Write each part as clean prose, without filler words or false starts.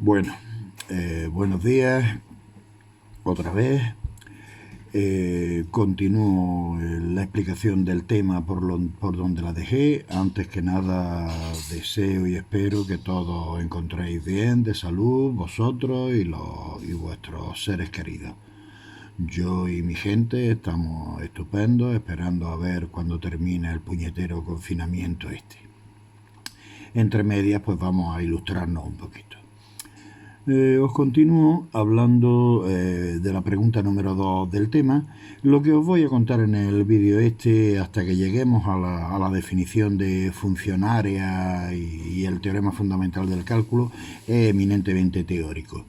Bueno, buenos días, otra vez. Continúo la explicación del tema por donde la dejé. Antes que nada, deseo y espero que todos encontréis bien, de salud, vosotros y vuestros seres queridos. Yo y mi gente estamos estupendos, esperando a ver cuándo termine el puñetero confinamiento este. Entre medias, pues vamos a ilustrarnos un poquito. Os continúo hablando de la pregunta número 2 del tema. Lo que os voy a contar en el vídeo este, hasta que lleguemos a la definición de funcionaria y el teorema fundamental del cálculo, es eminentemente teórico.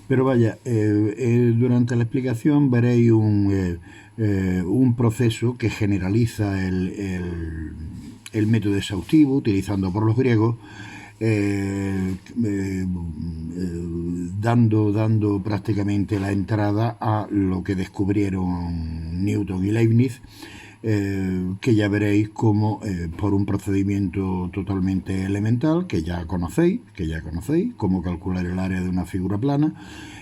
Pero vaya, durante la explicación veréis un proceso que generaliza el método exhaustivo, utilizando por los griegos, dando prácticamente la entrada a lo que descubrieron Newton y Leibniz, que ya veréis como por un procedimiento totalmente elemental que ya conocéis, cómo calcular el área de una figura plana,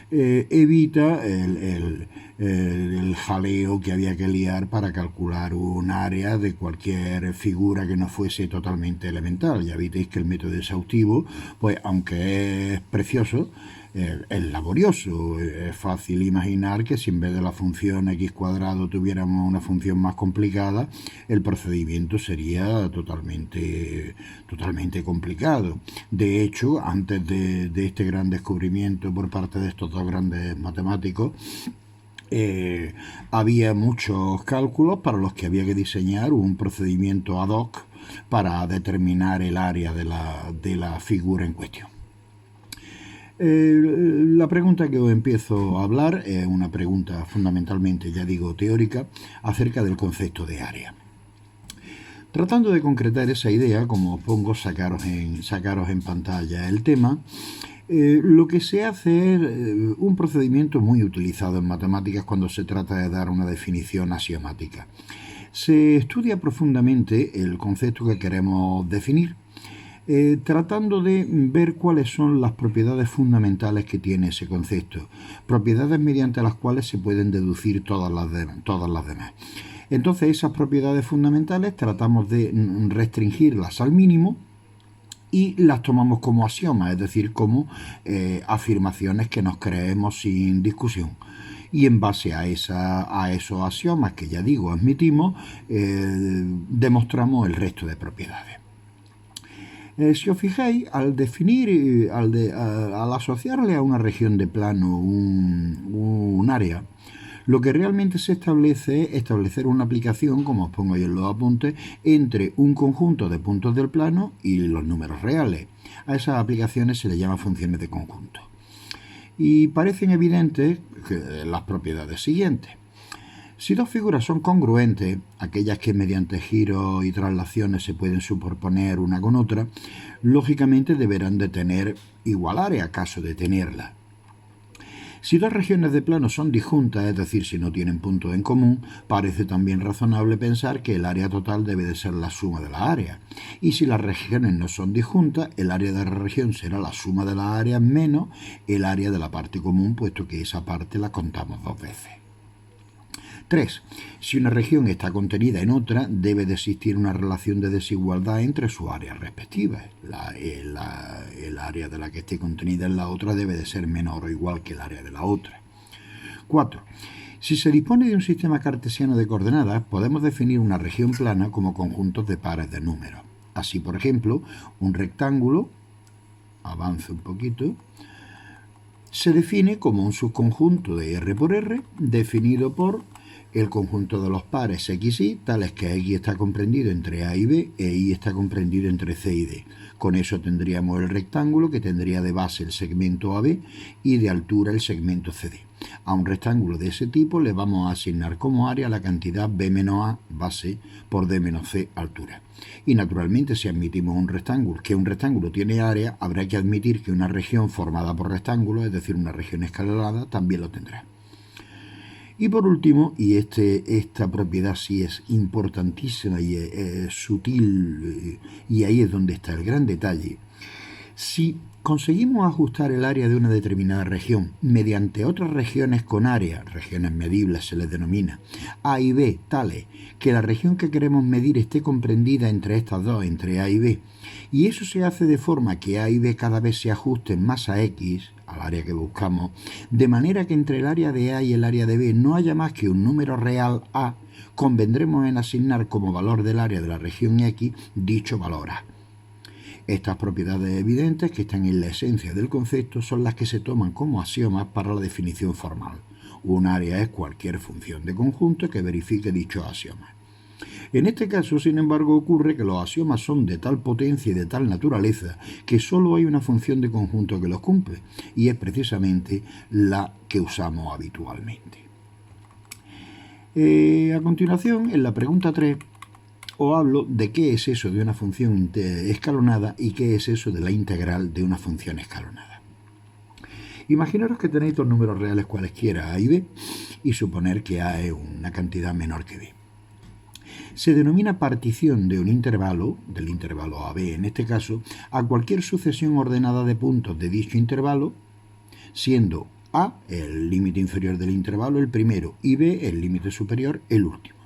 evita el jaleo que había que liar para calcular un área de cualquier figura que no fuese totalmente elemental. Ya visteis que el método exhaustivo, pues aunque es precioso, es laborioso. Es fácil imaginar que si en vez de la función x cuadrado tuviéramos una función más complicada, el procedimiento sería totalmente complicado. De hecho, antes de este gran descubrimiento por parte de estos dos grandes matemáticos, había muchos cálculos para los que había que diseñar un procedimiento ad hoc para determinar el área de la figura en cuestión. La pregunta que os empiezo a hablar es una pregunta fundamentalmente, ya digo, teórica, acerca del concepto de área. Tratando de concretar esa idea, como os pongo, sacaros en pantalla el tema, lo que se hace es un procedimiento muy utilizado en matemáticas cuando se trata de dar una definición axiomática. Se estudia profundamente el concepto que queremos definir, tratando de ver cuáles son las propiedades fundamentales que tiene ese concepto, propiedades mediante las cuales se pueden deducir todas las demás. Entonces, esas propiedades fundamentales tratamos de restringirlas al mínimo y las tomamos como axiomas, es decir, como afirmaciones que nos creemos sin discusión. Y en base a esos axiomas que ya digo admitimos, demostramos el resto de propiedades. Si os fijáis, al definir, al asociarle a una región de plano un área, lo que realmente se establece es establecer una aplicación, como os pongo ahí en los apuntes, entre un conjunto de puntos del plano y los números reales. A esas aplicaciones se les llama funciones de conjunto. Y parecen evidentes las propiedades siguientes. Si dos figuras son congruentes, aquellas que mediante giros y traslaciones se pueden superponer una con otra, lógicamente deberán de tener igual área, caso de tenerla. Si dos regiones de plano son disjuntas, es decir, si no tienen puntos en común, parece también razonable pensar que el área total debe de ser la suma de las áreas. Y si las regiones no son disjuntas, el área de la región será la suma de las áreas menos el área de la parte común, puesto que esa parte la contamos dos veces. 3. Si una región está contenida en otra, debe de existir una relación de desigualdad entre sus áreas respectivas. El área de la que esté contenida en la otra debe de ser menor o igual que el área de la otra. 4. Si se dispone de un sistema cartesiano de coordenadas, podemos definir una región plana como conjuntos de pares de números. Así, por ejemplo, un rectángulo, avanzo un poquito, se define como un subconjunto de R por R, definido por el conjunto de los pares x y, tales que x está comprendido entre a y b e y está comprendido entre c y d. Con eso tendríamos el rectángulo, que tendría de base el segmento AB y de altura el segmento CD. A un rectángulo de ese tipo le vamos a asignar como área la cantidad b menos a, base, por d menos c, altura. Y naturalmente, si admitimos que un rectángulo tiene área, habrá que admitir que una región formada por rectángulos, es decir, una región escalonada, también lo tendrá. Y por último, y esta propiedad sí es importantísima y es sutil, y ahí es donde está el gran detalle, Si conseguimos ajustar el área de una determinada región mediante otras regiones con área, regiones medibles se les denomina, A y B, tales que la región que queremos medir esté comprendida entre estas dos, entre A y B, y eso se hace de forma que A y B cada vez se ajusten más a X, al área que buscamos, de manera que entre el área de A y el área de B no haya más que un número real A, convendremos en asignar como valor del área de la región X dicho valor A. Estas propiedades evidentes, que están en la esencia del concepto, son las que se toman como axiomas para la definición formal. Un área es cualquier función de conjunto que verifique dichos axiomas. En este caso, sin embargo, ocurre que los axiomas son de tal potencia y de tal naturaleza que solo hay una función de conjunto que los cumple, y es precisamente la que usamos habitualmente. A continuación, en la pregunta 3, os hablo de qué es eso de una función escalonada y qué es eso de la integral de una función escalonada. Imaginaros que tenéis dos números reales cualesquiera, A y B, y suponer que A es una cantidad menor que B. Se denomina partición de un intervalo, del intervalo AB en este caso, a cualquier sucesión ordenada de puntos de dicho intervalo, siendo A el límite inferior del intervalo el primero y B el límite superior el último.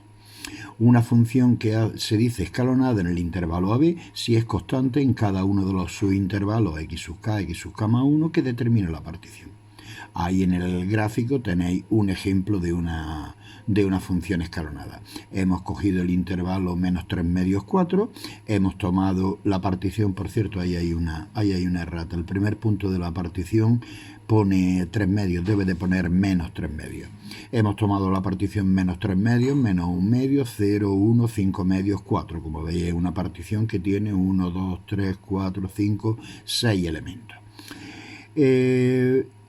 Una función que se dice escalonada en el intervalo AB si es constante en cada uno de los subintervalos x sub k, x sub k más 1 que determina la partición. Ahí en el gráfico tenéis un ejemplo de una función escalonada. Hemos cogido el intervalo menos 3 medios 4, hemos tomado la partición, por cierto, ahí hay una errata. El primer punto de la partición pone 3 medios, debe de poner menos 3 medios. Hemos tomado la partición menos 3 medios, menos 1 medio, 0, 1, 5 medios, 4. Como veis, es una partición que tiene 1, 2, 3, 4, 5, 6 elementos.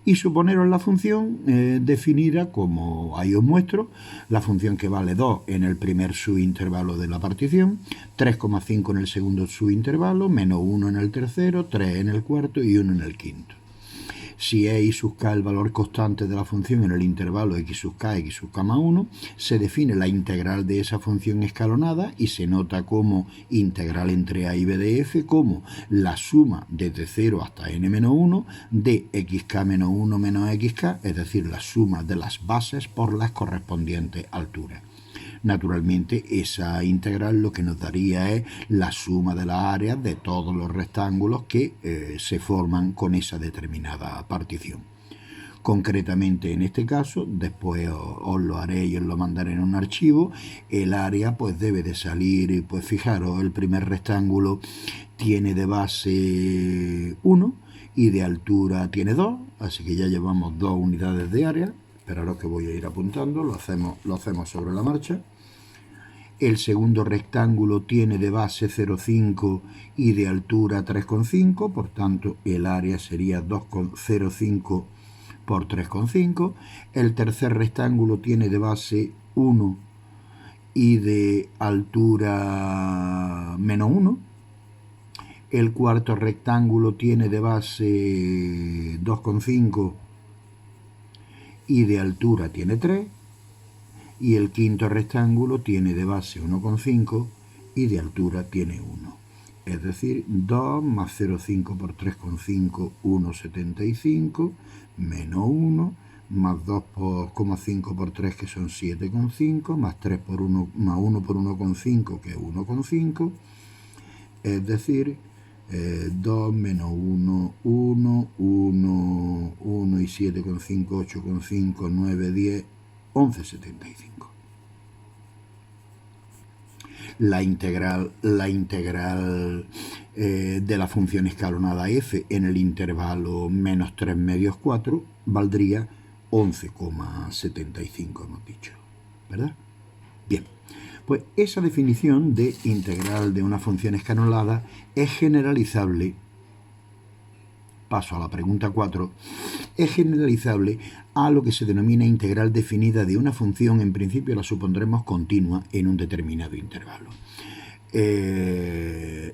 Y suponeros la función definida como ahí os muestro, la función que vale 2 en el primer subintervalo de la partición, 3,5 en el segundo subintervalo, menos 1 en el tercero, 3 en el cuarto y 1 en el quinto. Si e y sub k el valor constante de la función en el intervalo x sub k más 1, se define la integral de esa función escalonada y se nota como integral entre a y b de f como la suma desde 0 hasta n-1 de xk menos 1 menos xk, es decir, la suma de las bases por las correspondientes alturas. Naturalmente, esa integral lo que nos daría es la suma de las áreas de todos los rectángulos que se forman con esa determinada partición. Concretamente en este caso, después os lo haré y os lo mandaré en un archivo, el área pues debe de salir, pues fijaros, el primer rectángulo tiene de base 1 y de altura tiene 2, así que ya llevamos 2 unidades de área. Esperaros que voy a ir apuntando, lo hacemos sobre la marcha. El segundo rectángulo tiene de base 0,5 y de altura 3,5, por tanto el área sería 2,05 por 3,5. El tercer rectángulo tiene de base 1 y de altura menos 1. El cuarto rectángulo tiene de base 2,5 y de altura tiene 3. Y el quinto rectángulo tiene de base 1,5 y de altura tiene 1. Es decir, 2 más 0,5 por 3,5, 1,75, menos 1, más 2,5 por 3, que son 7,5, más 3 por 1, más 1 por 1,5, que es 1,5. Es decir, 2 menos 1, 1, 1, 1 y 7,5, 8,5, 9, 10, 11,75. La integral de la función escalonada f en el intervalo menos 3 medios 4 valdría 11,75, hemos dicho, ¿verdad? Bien, pues esa definición de integral de una función escalonada es generalizable. Paso a la pregunta 4, es generalizable a lo que se denomina integral definida de una función. En principio la supondremos continua en un determinado intervalo.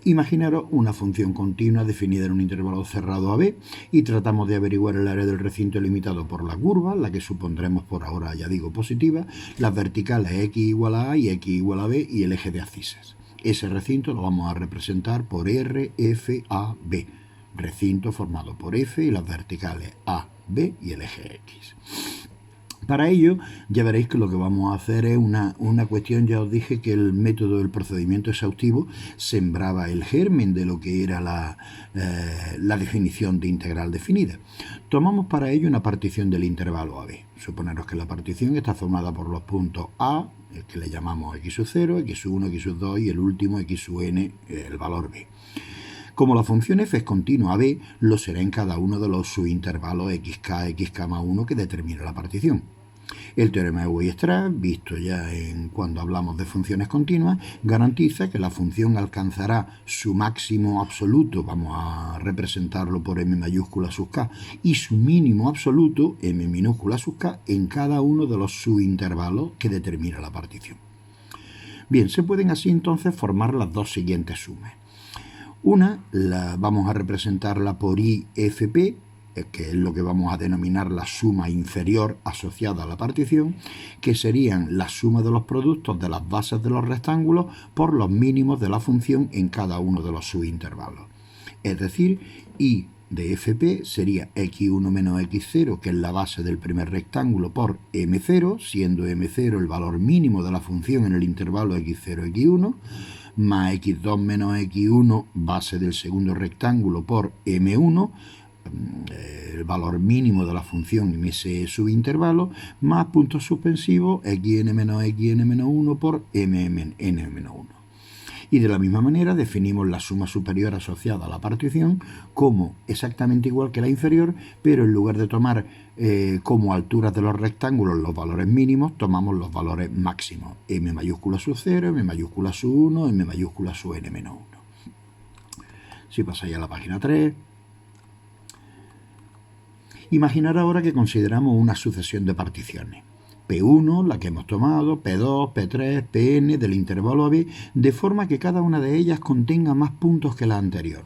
Imaginaros una función continua definida en un intervalo cerrado AB y tratamos de averiguar el área del recinto limitado por la curva, la que supondremos por ahora, ya digo, positiva, las verticales x igual a y x igual a b y el eje de abscisas. Ese recinto lo vamos a representar por R, F, A, B. recinto formado por F y las verticales A, B y el eje X. Para ello, ya veréis que lo que vamos a hacer es una cuestión. Ya os dije que el método del procedimiento exhaustivo sembraba el germen de lo que era la definición de integral definida. Tomamos para ello una partición del intervalo AB. Suponeros que la partición está formada por los puntos A, el que le llamamos x sub 0, x sub 1, x sub 2 y el último x sub n, el valor b. Como la función f es continua a b, lo será en cada uno de los subintervalos xk, xk-1 que determina la partición. El teorema de Weierstrass, visto ya cuando hablamos de funciones continuas, garantiza que la función alcanzará su máximo absoluto, vamos a representarlo por m mayúscula sub k, y su mínimo absoluto, m minúscula sub k, en cada uno de los subintervalos que determina la partición. Bien, se pueden así entonces formar las dos siguientes sumas. Una vamos a representarla por IFP, que es lo que vamos a denominar la suma inferior asociada a la partición, que serían la suma de los productos de las bases de los rectángulos por los mínimos de la función en cada uno de los subintervalos. Es decir, I de FP sería x1 menos x0, que es la base del primer rectángulo, por m0, siendo m0 el valor mínimo de la función en el intervalo x0, x1, más x2 menos x1, base del segundo rectángulo, por m1, el valor mínimo de la función en ese subintervalo, más puntos suspensivos xn menos xn-1 por mn-1. Y de la misma manera definimos la suma superior asociada a la partición como exactamente igual que la inferior, pero en lugar de tomar como alturas de los rectángulos los valores mínimos, tomamos los valores máximos, m mayúscula sub 0, m mayúscula sub 1, m mayúscula sub n-1. Si pasáis a la página 3, imaginar ahora que consideramos una sucesión de particiones. P1, la que hemos tomado, P2, P3, Pn del intervalo AB, de forma que cada una de ellas contenga más puntos que la anterior.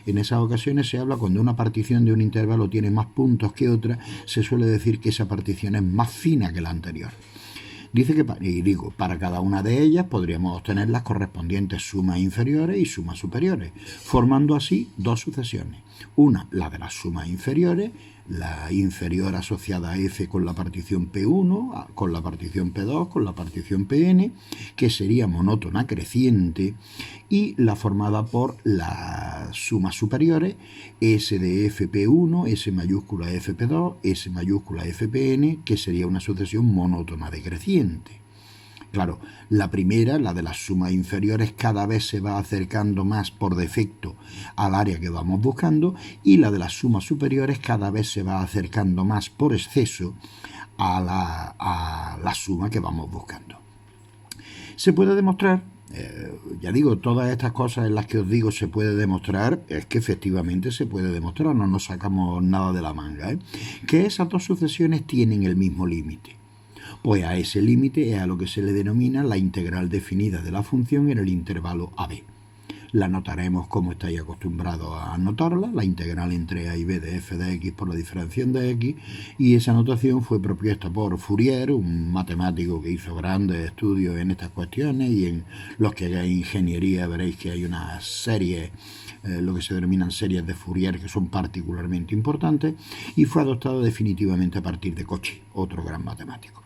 En esas ocasiones se habla cuando una partición de un intervalo tiene más puntos que otra, se suele decir que esa partición es más fina que la anterior. Dice que, para cada una de ellas podríamos obtener las correspondientes sumas inferiores y sumas superiores, formando así dos sucesiones. Una, la de las sumas inferiores, la inferior asociada a F con la partición P1, con la partición P2, con la partición Pn, que sería monótona creciente, y la formada por las sumas superiores, S de Fp1, S mayúscula Fp2, S mayúscula Fpn, que sería una sucesión monótona decreciente. Claro, la primera, la de las sumas inferiores, cada vez se va acercando más por defecto al área que vamos buscando, y la de las sumas superiores cada vez se va acercando más por exceso a la suma que vamos buscando. Se puede demostrar, ya digo, todas estas cosas en las que os digo se puede demostrar, es que efectivamente se puede demostrar, no nos sacamos nada de la manga, que esas dos sucesiones tienen el mismo límite. Pues a ese límite es a lo que se le denomina la integral definida de la función en el intervalo AB. La anotaremos como estáis acostumbrados a anotarla, la integral entre a y b de f de x por la diferenciación de x, y esa anotación fue propuesta por Fourier, un matemático que hizo grandes estudios en estas cuestiones, y en los que hagáis ingeniería veréis que hay una serie, lo que se denominan series de Fourier, que son particularmente importantes, y fue adoptado definitivamente a partir de Cauchy, otro gran matemático.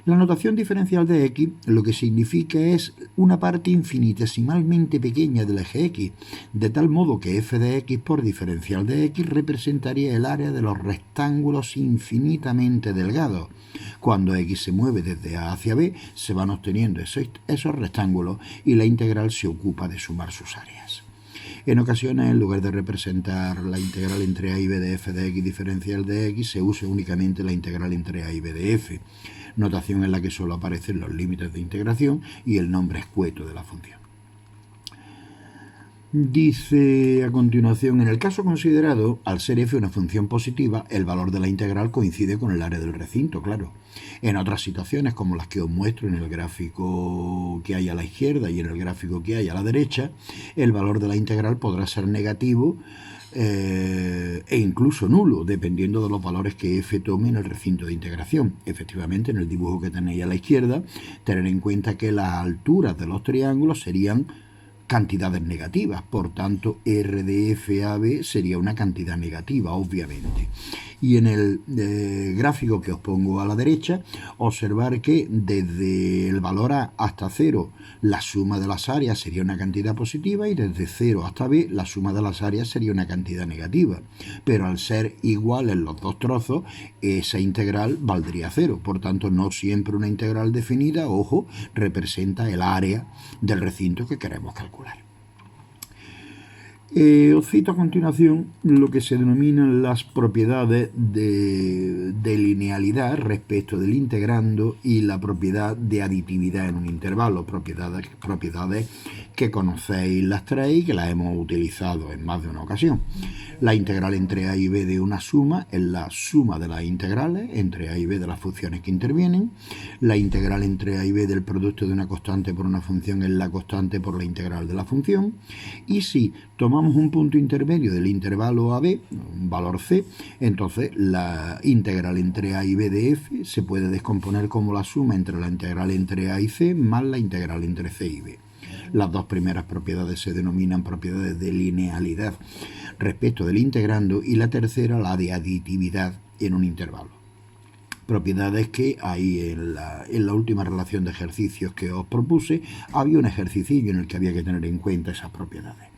La notación diferencial de x lo que significa es una parte infinitesimalmente pequeña del eje x, de tal modo que f de x por diferencial de x representaría el área de los rectángulos infinitamente delgados. Cuando x se mueve desde A hacia B, se van obteniendo esos rectángulos y la integral se ocupa de sumar sus áreas. En ocasiones, en lugar de representar la integral entre a y b de f de x diferencial de x, se usa únicamente la integral entre a y b de f, notación en la que solo aparecen los límites de integración y el nombre escueto de la función. Dice a continuación, en el caso considerado, al ser f una función positiva, el valor de la integral coincide con el área del recinto, claro. En otras situaciones, como las que os muestro en el gráfico que hay a la izquierda y en el gráfico que hay a la derecha, el valor de la integral podrá ser negativo e incluso nulo, dependiendo de los valores que f tome en el recinto de integración. Efectivamente, en el dibujo que tenéis a la izquierda, tener en cuenta que las alturas de los triángulos serían cantidades negativas. Por tanto, R de f a b sería una cantidad negativa, obviamente. Y en el gráfico que os pongo a la derecha, observar que desde el valor A hasta 0 la suma de las áreas sería una cantidad positiva y desde 0 hasta B la suma de las áreas sería una cantidad negativa. Pero al ser iguales los dos trozos, esa integral valdría 0. Por tanto, no siempre una integral definida, ojo, representa el área del recinto que queremos calcular. Os cito a continuación lo que se denominan las propiedades de linealidad respecto del integrando y la propiedad de aditividad en un intervalo, propiedades que conocéis las tres y que las hemos utilizado en más de una ocasión. La integral entre a y b de una suma es la suma de las integrales entre a y b de las funciones que intervienen. La integral entre a y b del producto de una constante por una función es la constante por la integral de la función. Y si tomamos un punto intermedio del intervalo a b, un valor c, entonces la integral entre a y b de f se puede descomponer como la suma entre la integral entre a y c más la integral entre c y b. Las dos primeras propiedades se denominan propiedades de linealidad respecto del integrando y la tercera la de aditividad en un intervalo. Propiedades que ahí en la última relación de ejercicios que os propuse había un ejercicio en el que había que tener en cuenta esas propiedades.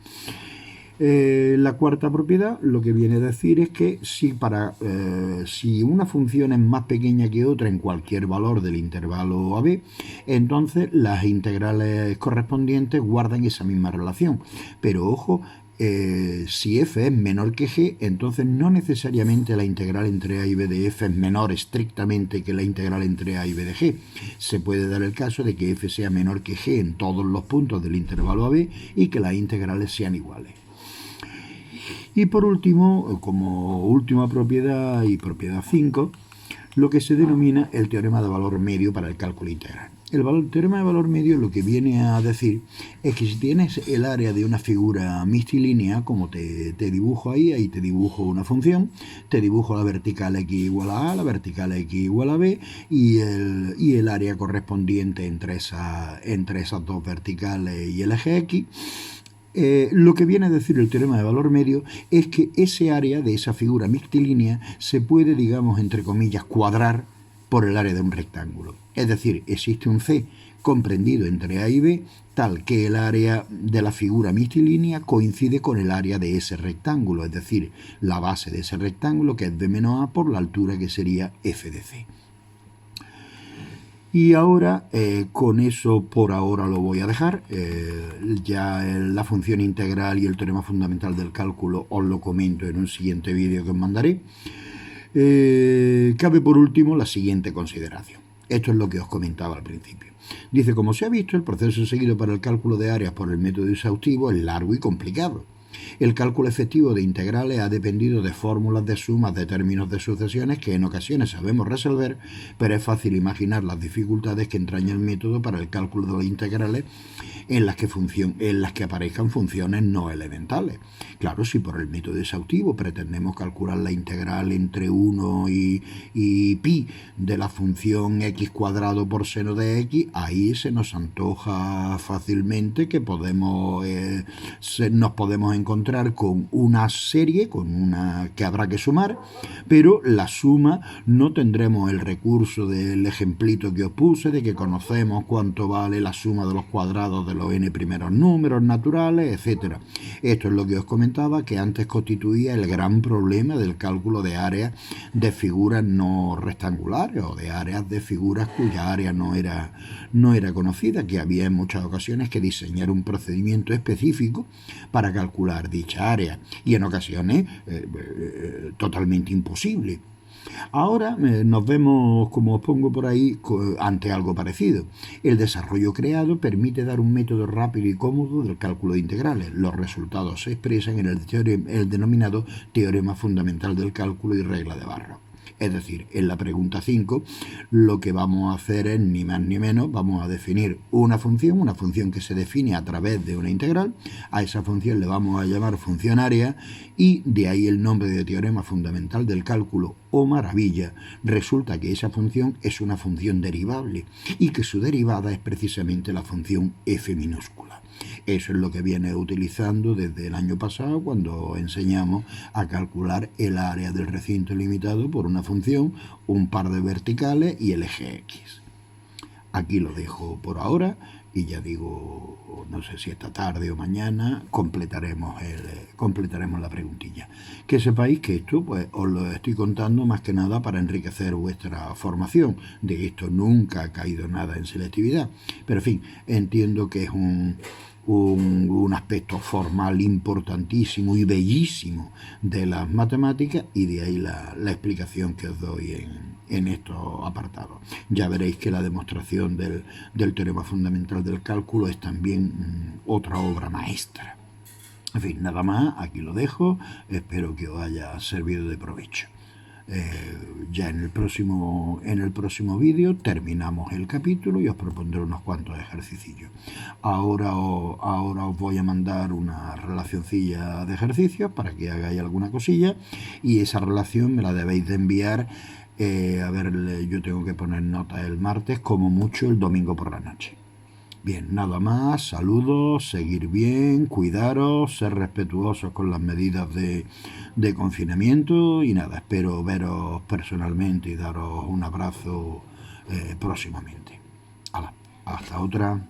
La cuarta propiedad lo que viene a decir es que si una función es más pequeña que otra en cualquier valor del intervalo AB, entonces las integrales correspondientes guardan esa misma relación. Pero ojo, si f es menor que g, entonces no necesariamente la integral entre a y b de f es menor estrictamente que la integral entre a y b de g. Se puede dar el caso de que f sea menor que g en todos los puntos del intervalo AB y que las integrales sean iguales. Y por último, como última propiedad y propiedad 5, lo que se denomina el teorema de valor medio para el cálculo integral. El teorema de valor medio lo que viene a decir es que si tienes el área de una figura mixtilínea, como te dibujo ahí te dibujo una función, te dibujo la vertical x igual a la vertical x igual a b y el área correspondiente entre esas dos verticales y el eje x. Lo que viene a decir el teorema de valor medio es que ese área de esa figura mixtilínea se puede, digamos, entre comillas, cuadrar por el área de un rectángulo. Es decir, existe un C comprendido entre A y B, tal que el área de la figura mixtilínea coincide con el área de ese rectángulo, es decir, la base de ese rectángulo, que es b menos a, por la altura que sería f de C. Y ahora, con eso por ahora lo voy a dejar. Ya la función integral y el teorema fundamental del cálculo os lo comento en un siguiente vídeo que os mandaré. Cabe por último la siguiente consideración. Esto es lo que os comentaba al principio. Dice, como se ha visto, el proceso seguido para el cálculo de áreas por el método exhaustivo es largo y complicado. El cálculo efectivo de integrales ha dependido de fórmulas de sumas de términos de sucesiones que en ocasiones sabemos resolver, pero es fácil imaginar las dificultades que entraña el método para el cálculo de las integrales en las que aparezcan funciones no elementales. Claro, si por el método exhaustivo pretendemos calcular la integral entre 1 y pi de la función x cuadrado por seno de x, ahí se nos antoja fácilmente que nos podemos encontrar con una serie, que habrá que sumar, pero la suma no tendremos el recurso del ejemplito que os puse, de que conocemos cuánto vale la suma de los cuadrados de los n primeros números naturales, etc. Esto es lo que os comentaba, que antes constituía el gran problema del cálculo de áreas de figuras no rectangulares o de áreas de figuras cuya área no era conocida, que había en muchas ocasiones que diseñar un procedimiento específico para calcular dicha área y en ocasiones totalmente imposible. Ahora nos vemos, como os pongo por ahí, ante algo parecido. El desarrollo creado permite dar un método rápido y cómodo del cálculo de integrales. Los resultados se expresan en el denominado teorema fundamental del cálculo y regla de Barrow. Es decir, en la pregunta 5 lo que vamos a hacer es ni más ni menos, vamos a definir una función que se define a través de una integral. A esa función le vamos a llamar función área y de ahí el nombre de teorema fundamental del cálculo. ¡Oh maravilla! Resulta que esa función es una función derivable y que su derivada es precisamente la función f minúscula. Eso es lo que viene utilizando desde el año pasado cuando enseñamos a calcular el área del recinto limitado por una función, un par de verticales y el eje X. Aquí lo dejo por ahora y ya digo, no sé si esta tarde o mañana completaremos la preguntilla. Que sepáis que esto pues os lo estoy contando más que nada para enriquecer vuestra formación. De esto nunca ha caído nada en selectividad. Pero en fin, entiendo que es un aspecto formal importantísimo y bellísimo de las matemáticas, y de ahí la explicación que os doy en estos apartados. Ya veréis que la demostración del teorema fundamental del cálculo es también otra obra maestra. En fin, nada más, aquí lo dejo, espero que os haya servido de provecho. Ya en el próximo vídeo terminamos el capítulo y os propondré unos cuantos ejercicios. Ahora os voy a mandar una relacioncilla de ejercicios para que hagáis alguna cosilla, y esa relación me la debéis de enviar. A ver, yo tengo que poner nota el martes, como mucho el domingo por la noche. Bien, nada más, saludos, seguir bien, cuidaros, ser respetuosos con las medidas de confinamiento, y nada, espero veros personalmente y daros un abrazo próximamente. Hala, hasta otra.